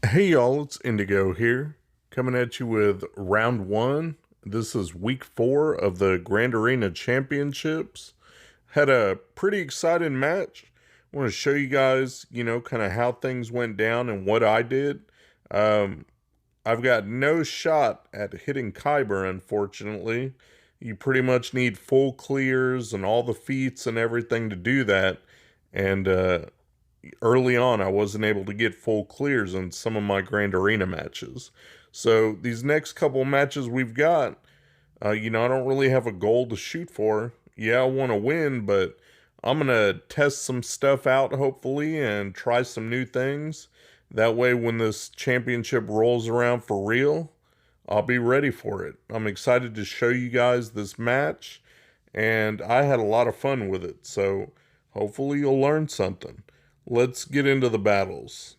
Hey y'all, it's Indigo here, coming at you with round one. This is week 4 of the Grand Arena Championships. Had a pretty exciting match. I want to show you guys, kind of how things went down and what I did. Um, I've got no shot at hitting Kyber, unfortunately. You pretty much need full clears and all the feats and everything to do that. And early on, I wasn't able to get full clears in some of my Grand Arena matches. So these next couple matches we've got, I don't really have a goal to shoot for. Yeah, I want to win, but I'm going to test some stuff out, hopefully, and try some new things. That way, when this championship rolls around for real, I'll be ready for it. I'm excited to show you guys this match, and I had a lot of fun with it, so hopefully you'll learn something. Let's get into the battles.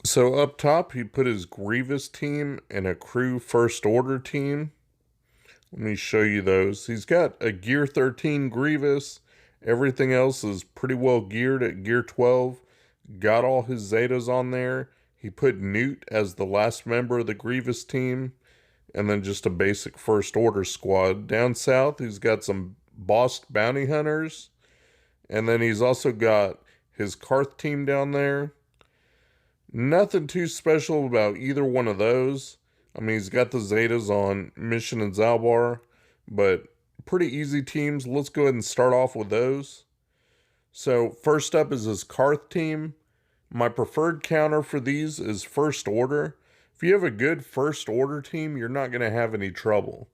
So up top, he put his Grievous team and a crew first order team. Let me show you those. He's got a gear 13 Grievous. Everything else is pretty well geared at gear 12. Got all his Zetas on there. He put Newt as the last member of the Grievous team. And then just a basic first order squad. Down south, he's got some bossed bounty hunters. And then he's also got his Karth team down there. Nothing too special about either one of those. I mean, he's got the Zetas on Mission and Zalbar, but pretty easy teams. Let's go ahead and start off with those. So first up is his Karth team. My preferred counter for these is first order. If you have a good first order team, you're not going to have any trouble.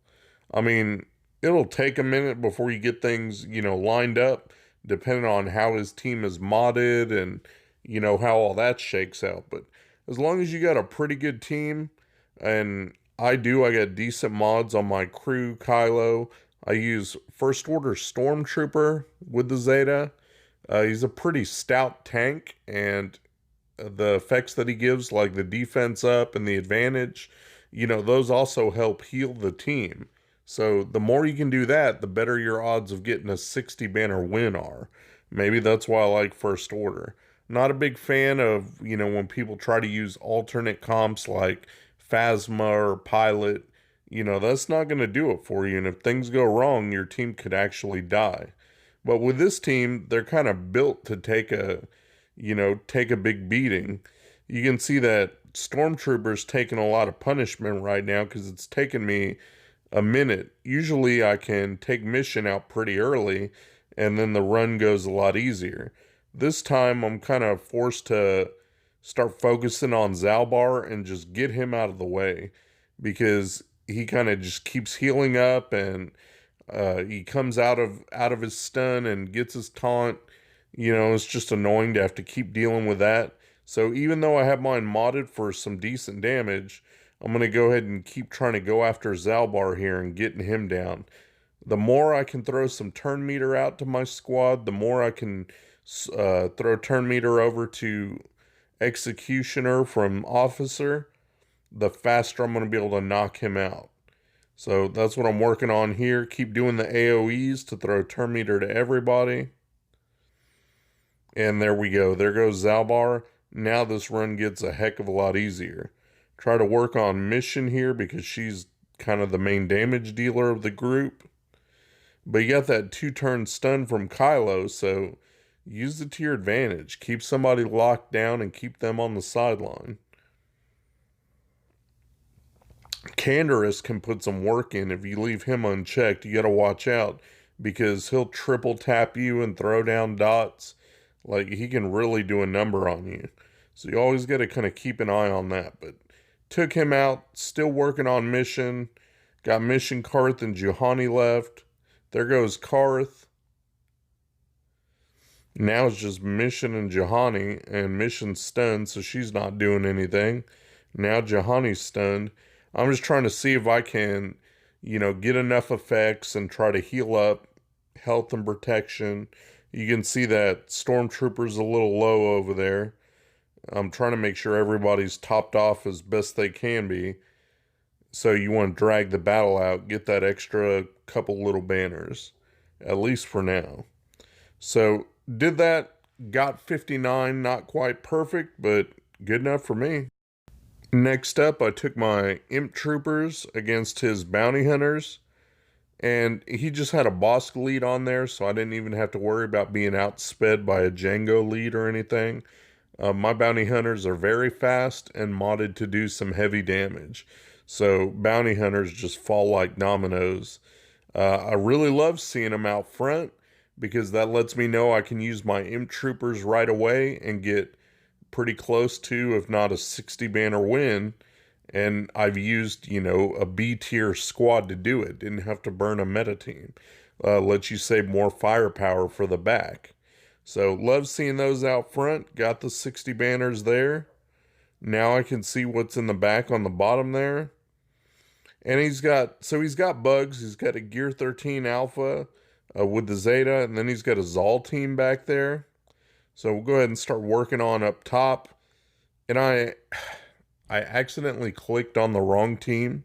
I mean, it'll take a minute before you get things, lined up, depending on how his team is modded and, how all that shakes out. But as long as you got a pretty good team, and I got decent mods on my crew, Kylo. I use First Order Stormtrooper with the Zeta. He's a pretty stout tank, and the effects that he gives, like the defense up and the advantage, those also help heal the team. So the more you can do that, the better your odds of getting a 60 banner win are. Maybe that's why I like First Order. Not a big fan of, when people try to use alternate comps like Phasma or Pilot. That's not going to do it for you. And if things go wrong, your team could actually die. But with this team, they're kind of built to take a big beating. You can see that Stormtrooper's taking a lot of punishment right now because it's taken me a minute. Usually I can take mission out pretty early and then the run goes a lot easier. This time I'm kind of forced to start focusing on Zalbar and just get him out of the way because he kind of just keeps healing up and he comes out of his stun and gets his taunt. It's just annoying to have to keep dealing with that. So even though I have mine modded for some decent damage, I'm going to go ahead and keep trying to go after Zalbar here and getting him down. The more I can throw some turn meter out to my squad, the more I can throw turn meter over to Executioner from Officer, the faster I'm going to be able to knock him out. So that's what I'm working on here. Keep doing the AoEs to throw turn meter to everybody. And there we go. There goes Zalbar. Now this run gets a heck of a lot easier. Try to work on Mission here because she's kind of the main damage dealer of the group. But you got that 2-turn stun from Kylo, so use it to your advantage. Keep somebody locked down and keep them on the sideline. Canderous can put some work in. If you leave him unchecked, you got to watch out because he'll triple tap you and throw down dots. Like, he can really do a number on you. So you always got to kind of keep an eye on that. But took him out, still working on Mission. Got Mission, Karth, and Juhani left. There goes Karth. Now it's just Mission and Juhani, and Mission's stunned, so she's not doing anything. Now Juhani's stunned. I'm just trying to see if I can, get enough effects and try to heal up health and protection. You can see that Stormtrooper's a little low over there. I'm trying to make sure everybody's topped off as best they can be. So you want to drag the battle out, get that extra couple little banners, at least for now. So did that, got 59, not quite perfect, but good enough for me. Next up, I took my Imp Troopers against his Bounty Hunters. And he just had a Bosk lead on there, so I didn't even have to worry about being outsped by a Django lead or anything. My Bounty Hunters are very fast and modded to do some heavy damage. So Bounty Hunters just fall like dominoes. I really love seeing them out front because that lets me know I can use my Imp Troopers right away and get pretty close to, if not a 60 banner win. And I've used, a B tier squad to do it. Didn't have to burn a meta team. Lets you save more firepower for the back. So love seeing those out front. Got the 60 banners there. Now I can see what's in the back on the bottom there. And he's got bugs. He's got a Gear 13 Alpha with the Zeta. And then he's got a Zal team back there. So we'll go ahead and start working on up top. And I accidentally clicked on the wrong team.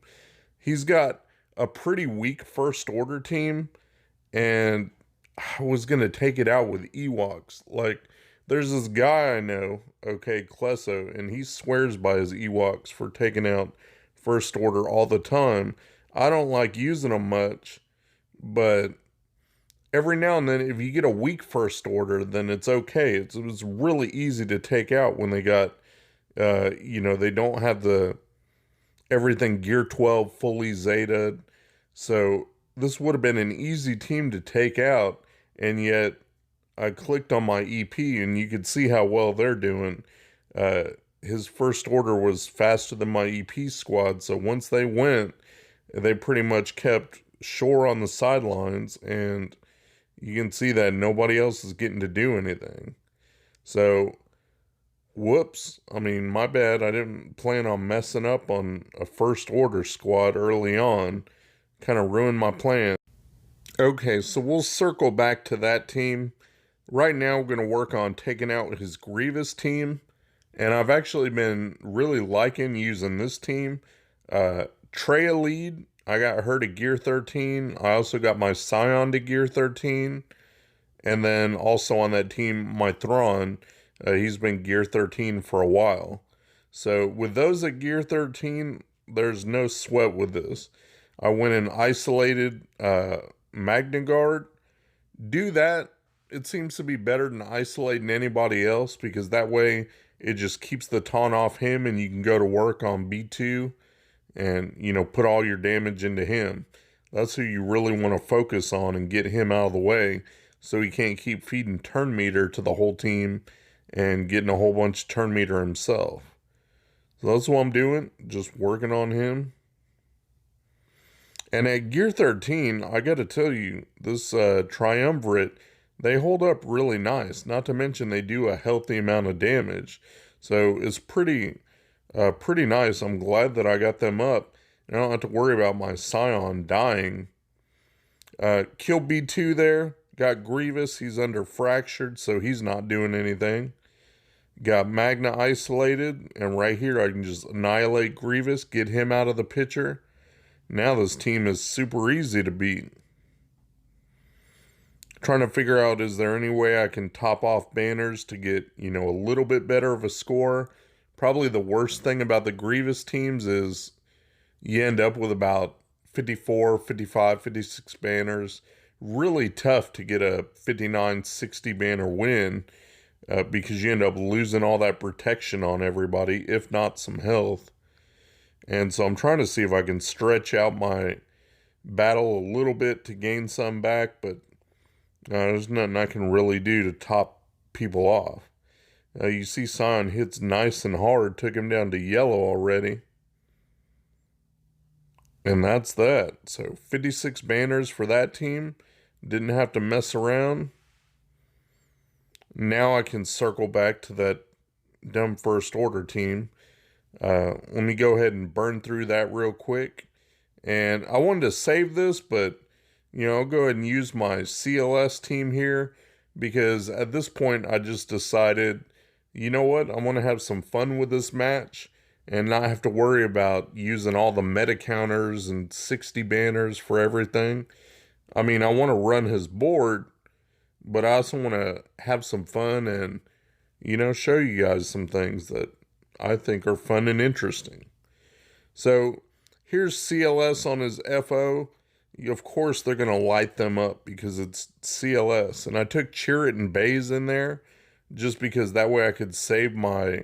He's got a pretty weak first order team, and I was going to take it out with Ewoks. Like, there's this guy I know, okay, Klesso, and he swears by his Ewoks for taking out first order all the time. I don't like using them much, but every now and then, if you get a weak first order, then it's okay. It's really easy to take out when they got they don't have the everything Gear 12 fully Zeta. So this would have been an easy team to take out. And yet I clicked on my EP and you could see how well they're doing. His first order was faster than my EP squad. So once they went, they pretty much kept Shore on the sidelines. And you can see that nobody else is getting to do anything. So whoops. I mean, my bad. I didn't plan on messing up on a first order squad early on. Kind of ruined my plan. Okay, so we'll circle back to that team. Right now, we're going to work on taking out his Grievous team. And I've actually been really liking using this team. Treya lead. I got her to Gear 13. I also got my Scion to Gear 13. And then also on that team, my Thrawn. He's been Gear 13 for a while. So with those at Gear 13, there's no sweat with this. I went and isolated Magna Guard. Do that. It seems to be better than isolating anybody else because that way it just keeps the taunt off him and you can go to work on B2 and, put all your damage into him. That's who you really want to focus on and get him out of the way so he can't keep feeding turn meter to the whole team and getting a whole bunch of turn meter himself. So that's what I'm doing, just working on him. And at Gear 13, I got to tell you, this Triumvirate, they hold up really nice. Not to mention they do a healthy amount of damage. So it's pretty nice. I'm glad that I got them up. And I don't have to worry about my Scion dying. Kill B2 there. Got Grievous. He's under fractured, so he's not doing anything. Got Magna isolated, and right here I can just annihilate Grievous, get him out of the picture. Now this team is super easy to beat. Trying to figure out, is there any way I can top off banners to get, a little bit better of a score? Probably the worst thing about the Grievous teams is you end up with about 54, 55, 56 banners. Really tough to get a 59, 60 banner win. Because you end up losing all that protection on everybody, if not some health. And so I'm trying to see if I can stretch out my battle a little bit to gain some back, but there's nothing I can really do to top people off. You see Scion hits nice and hard, took him down to yellow already. And that's that. So 56 banners for that team. Didn't have to mess around. Now I can circle back to that dumb first order team. Let me go ahead and burn through that real quick. And I wanted to save this, but, I'll go ahead and use my CLS team here. Because at this point, I just decided, you know what? I want to have some fun with this match. And not have to worry about using all the meta counters and 60 banners for everything. I mean, I want to run his board. But I also want to have some fun and, show you guys some things that I think are fun and interesting. So here's CLS on his FO. Of course, they're going to light them up because it's CLS. And I took Chirrut and Baze in there just because that way I could save my,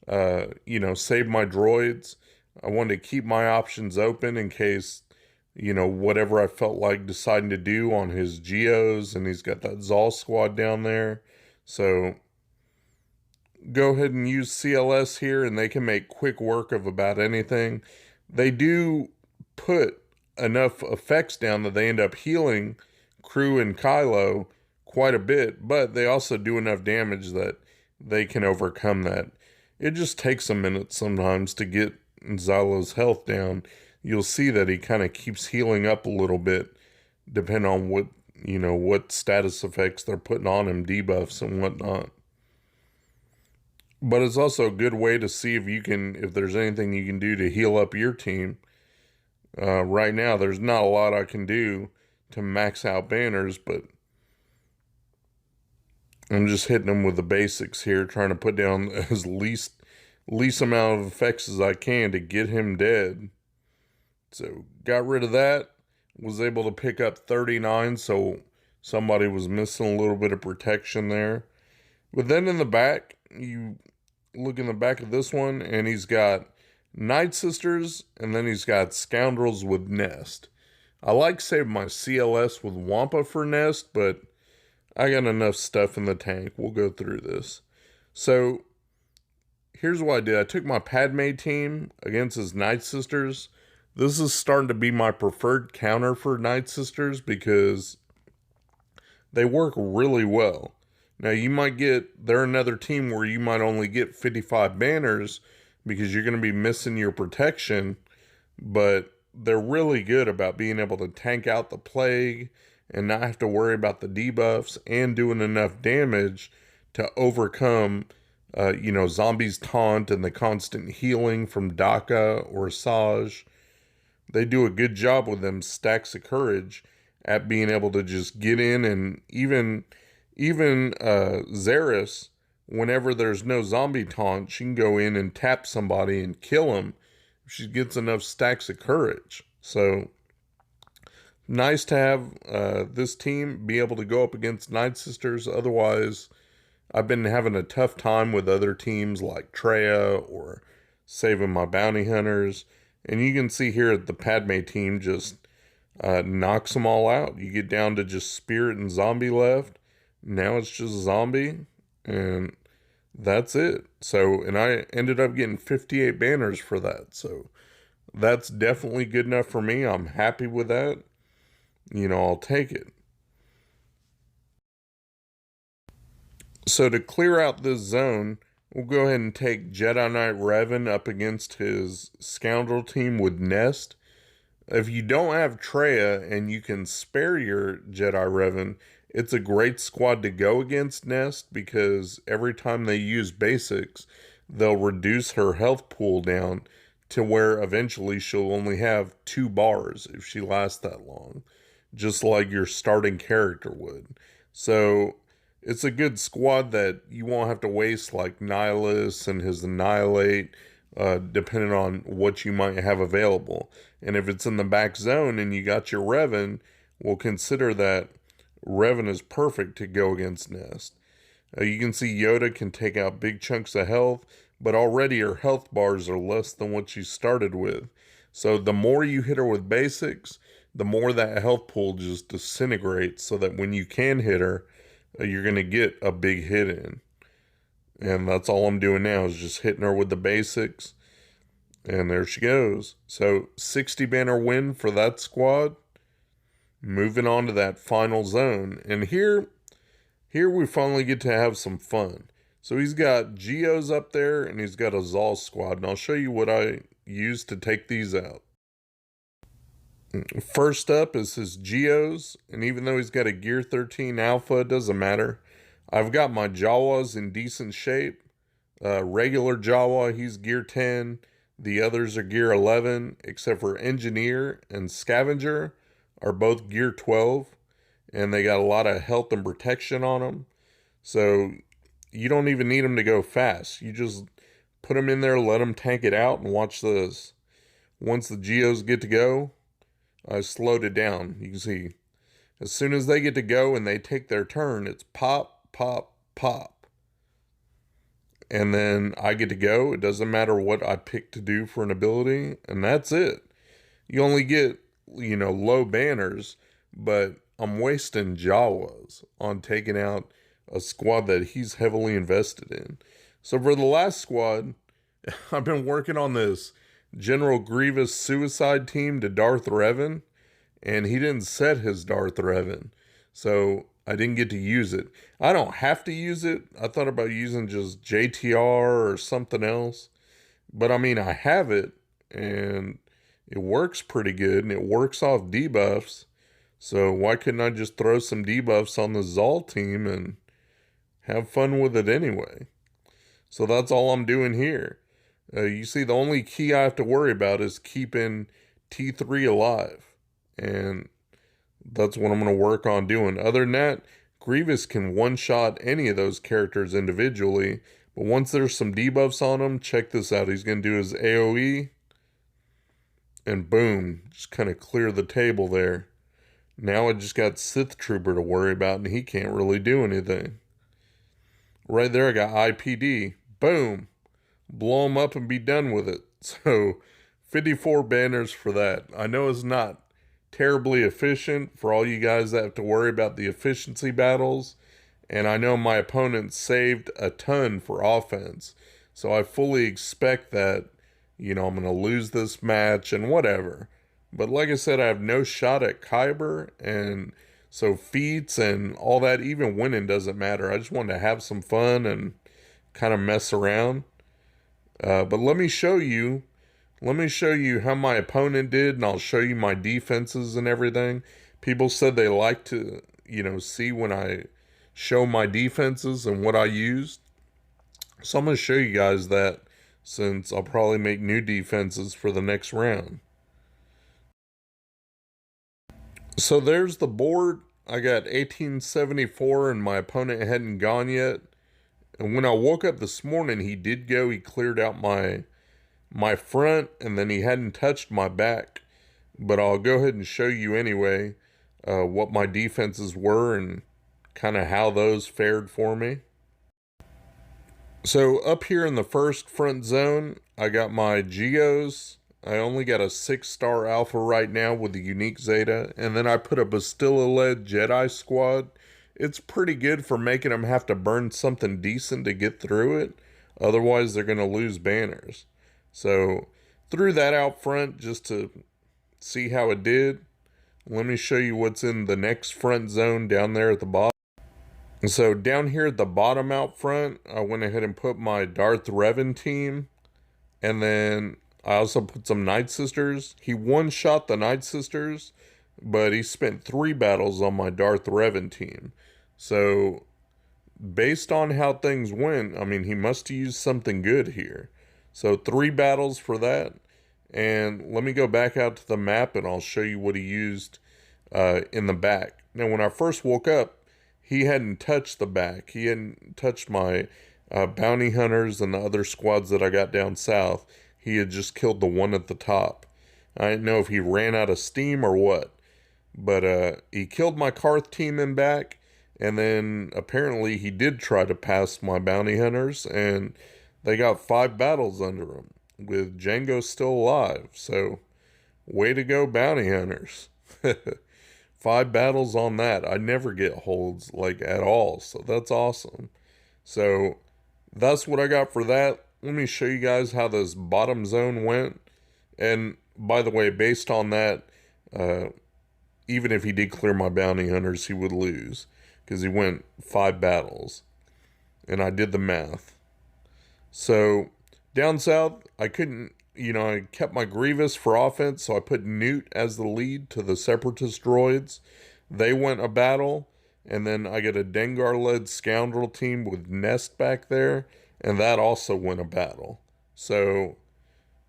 save my droids. I wanted to keep my options open in case, whatever I felt like deciding to do on his Geos. And he's got that Zal squad down there. So go ahead and use CLS here and they can make quick work of about anything. They do put enough effects down that they end up healing Crew and Kylo quite a bit, but they also do enough damage that they can overcome that. It just takes a minute sometimes to get Zylo's health down. You'll see that he kind of keeps healing up a little bit depending on what status effects they're putting on him, debuffs and whatnot. But it's also a good way to see if there's anything you can do to heal up your team. Right now, there's not a lot I can do to max out banners, but I'm just hitting them with the basics here, trying to put down as least amount of effects as I can to get him dead. So got rid of that, was able to pick up 39, so somebody was missing a little bit of protection there. But then in the back, you look in the back of this one, and he's got Nightsisters, and then he's got Scoundrels with Nest. I like saving my CLS with Wampa for Nest, but I got enough stuff in the tank. We'll go through this. So here's what I did. I took my Padme team against his Nightsisters. This is starting to be my preferred counter for Nightsisters because they work really well. Now, they're another team where you might only get 55 banners because you're going to be missing your protection, but they're really good about being able to tank out the plague and not have to worry about the debuffs and doing enough damage to overcome, zombies taunt and the constant healing from Daka or Saj. They do a good job with them stacks of courage at being able to just get in, and even Xeris, whenever there's no zombie taunt, she can go in and tap somebody and kill him if she gets enough stacks of courage. So nice to have this team be able to go up against Nightsisters. Otherwise, I've been having a tough time with other teams like Traya or saving my bounty hunters. And you can see here the Padme team just knocks them all out. You get down to just Spirit and Zombie left. Now it's just Zombie, and that's it. So, and I ended up getting 58 banners for that. So that's definitely good enough for me. I'm happy with that. I'll take it. So to clear out this zone, we'll go ahead and take Jedi Knight Revan up against his Scoundrel team with Nest. If you don't have Traya and you can spare your Jedi Revan, it's a great squad to go against Nest because every time they use basics, they'll reduce her health pool down to where eventually she'll only have 2 bars if she lasts that long, just like your starting character would. So it's a good squad that you won't have to waste like Nihilus and his Annihilate, depending on what you might have available. And if it's in the back zone and you got your Revan, we'll consider that Revan is perfect to go against Nest. You can see Yoda can take out big chunks of health, but already her health bars are less than what she started with. So the more you hit her with basics, the more that health pool just disintegrates so that when you can hit her, you're going to get a big hit in. And that's all I'm doing now is just hitting her with the basics. And there she goes. So 60 banner win for that squad. Moving on to that final zone. And here we finally get to have some fun. So he's got Geos up there and he's got a Zal squad. And I'll show you what I used to take these out. First up is his Geos. And even though he's got a Gear 13 Alpha, it doesn't matter. I've got my Jawas in decent shape. Regular Jawa, he's Gear 10. The others are Gear 11, except for Engineer and Scavenger are both Gear 12. And they got a lot of health and protection on them. So you don't even need them to go fast. You just put them in there, let them tank it out, and watch this. Once the Geos get to go, I slowed it down. You can see, as soon as they get to go and they take their turn, it's pop, pop, pop. And then I get to go. It doesn't matter what I pick to do for an ability, and that's it. You only get, low banners, but I'm wasting Jawas on taking out a squad that he's heavily invested in. So for the last squad, I've been working on this General Grievous suicide team to Darth Revan, and he didn't set his Darth Revan, so I didn't get to use it. I don't have to use it. I thought about using just JTR or something else, but I mean, I have it, and it works pretty good, and it works off debuffs, so why couldn't I just throw some debuffs on the Zal team and have fun with it anyway? So that's all I'm doing here. You see, the only key I have to worry about is keeping T3 alive. And that's what I'm going to work on doing. Other than that, Grievous can one-shot any of those characters individually. But once there's some debuffs on him, check this out. He's going to do his AoE. And boom, just kind of clear the table there. Now I just got Sith Trooper to worry about, and he can't really do anything. Right there, I got IPD. Boom. Blow him up and be done with it. So 54 banners for that. I know it's not terribly efficient for all you guys that have to worry about the efficiency battles, and I know my opponent saved a ton for offense, so I fully expect that, I'm going to lose this match and whatever. But like I said, I have no shot at Kyber, and so feats and all that, even winning doesn't matter. I just wanted to have some fun and kind of mess around. But let me show you how my opponent did, and I'll show you my defenses and everything. People said they like to, see when I show my defenses and what I used. So I'm going to show you guys that, since I'll probably make new defenses for the next round. So there's the board. I got 1874 and my opponent hadn't gone yet. And when I woke up this morning, he did go. He cleared out my front, and then he hadn't touched my back. But I'll go ahead and show you anyway what my defenses were and kind of how those fared for me. So up here in the first front zone, I got my Geos. I only got a 6-star alpha right now with the unique Zeta, and then I put a Bastilla-led Jedi squad. It's pretty good for making them have to burn something decent to get through it. Otherwise, they're going to lose banners. So, threw that out front just to see how it did. Let me show you what's in the next front zone down there at the bottom. So, down here at the bottom out front, I went ahead and put my Darth Revan team. And then I also put some Nightsisters. He one-shot the Nightsisters, but he spent 3 battles on my Darth Revan team. So, based on how things went, I mean, he must have used something good here. So 3 battles for that. And let me go back out to the map and I'll show you what he used in the back. Now, when I first woke up, he hadn't touched the back. He hadn't touched my bounty hunters and the other squads that I got down south. He had just killed the one at the top. I didn't know if he ran out of steam or what. But he killed my Karth team in back. And then apparently he did try to pass my bounty hunters, and they got 5 battles under him, with Django still alive. So, way to go, bounty hunters. 5 battles on that. I never get holds, at all. So, that's awesome. So, that's what I got for that. Let me show you guys how this bottom zone went. And, by the way, based on that, even if he did clear my bounty hunters, he would lose. Because he went 5 battles. And I did the math. So, down south, I couldn't, I kept my Grievous for offense, so I put Newt as the lead to the Separatist droids. They went a battle, and then I get a Dengar-led Scoundrel team with Nest back there, and that also went a battle. So,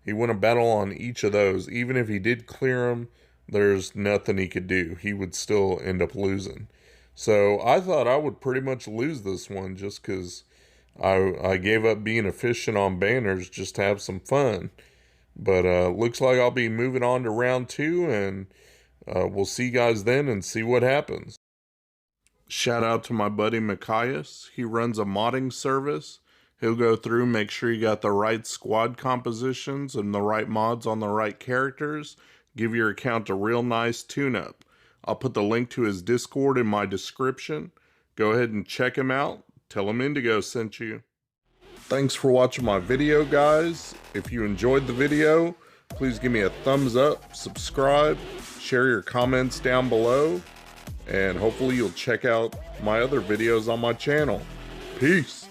he went a battle on each of those. Even if he did clear them, there's nothing he could do. He would still end up losing. So I thought I would pretty much lose this one just because I gave up being efficient on banners just to have some fun. But looks like I'll be moving on to round 2, and we'll see you guys then and see what happens. Shout out to my buddy Mikayas. He runs a modding service. He'll go through, make sure you got the right squad compositions and the right mods on the right characters. Give your account a real nice tune-up. I'll put the link to his Discord in my description. Go ahead and check him out. Tell him Indigo sent you. Thanks for watching my video, guys. If you enjoyed the video, please give me a thumbs up, subscribe, share your comments down below, and hopefully you'll check out my other videos on my channel. Peace.